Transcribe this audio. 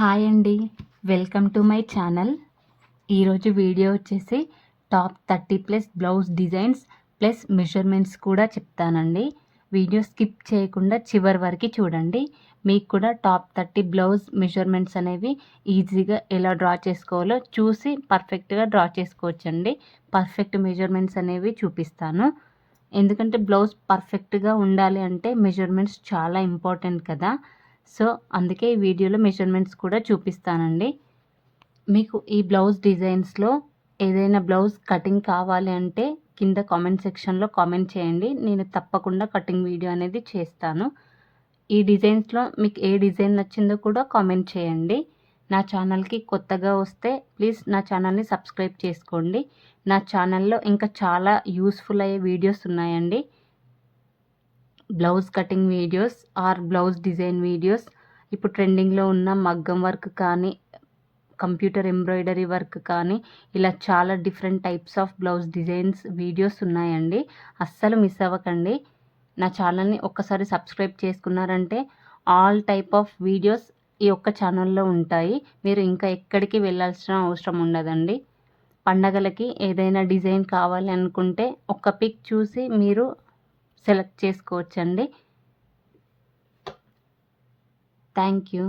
Hi అండి, welcome to my channel. ఈరోజు video వచ్చేసి top 30+ blouse designs plus measurements కూడా చెప్తానండి. వీడియో స్కిప్ చేయకుండా చివరి వరకు చూడండి. మీకు కూడా టాప్ 30 బ్లౌజ్ మెజర్మెంట్స్ అనేవి ఈజీగా ఎలా డ్రా చేసుకోవాలో చూసి పర్ఫెక్ట్గా డ్రా చేసుకోవచ్చండి. పర్ఫెక్ట్ మెజర్మెంట్స్ అనేవి చూపిస్తాను. ఎందుకంటే బ్లౌజ్ పర్ఫెక్ట్గా ఉండాలి అంటే మెజర్మెంట్స్ చాలా ఇంపార్టెంట్ కదా. సో అందుకే ఈ వీడియోలో మెజర్మెంట్స్ కూడా చూపిస్తానండి. మీకు ఈ బ్లౌజ్ డిజైన్స్లో ఏదైనా బ్లౌజ్ కటింగ్ కావాలి అంటే కింద కామెంట్ సెక్షన్లో కామెంట్ చేయండి. నేను తప్పకుండా కటింగ్ వీడియో అనేది చేస్తాను. ఈ డిజైన్స్లో మీకు ఏ డిజైన్ నచ్చిందో కూడా కామెంట్ చేయండి. నా ఛానల్కి కొత్తగా వస్తే ప్లీజ్ నా ఛానల్ని సబ్స్క్రైబ్ చేసుకోండి. నా ఛానల్లో ఇంకా చాలా యూస్ఫుల్ అయ్యే వీడియోస్ ఉన్నాయండి. Blouse cutting videos are blouse design videos, ఇప్పుడు ట్రెండింగ్లో ఉన్న మగ్గం వర్క్ కానీ కంప్యూటర్ ఎంబ్రాయిడరీ వర్క్ కానీ ఇలా చాలా different types of blouse designs videos ఉన్నాయండి. అస్సలు మిస్ అవ్వకండి. నా ఛానల్ని ఒక్కసారి సబ్స్క్రైబ్ చేసుకున్నారంటే ఆల్ టైప్ ఆఫ్ వీడియోస్ ఈ ఒక్క ఛానల్లో ఉంటాయి. మీరు ఇంకా ఎక్కడికి వెళ్ళాల్సిన అవసరం ఉండదండి. పండగలకి ఏదైనా డిజైన్ కావాలి అనుకుంటే ఒక్క పిక్ చూసి మీరు సెలెక్ట్ చేసుకోవచ్చండి. Thank you.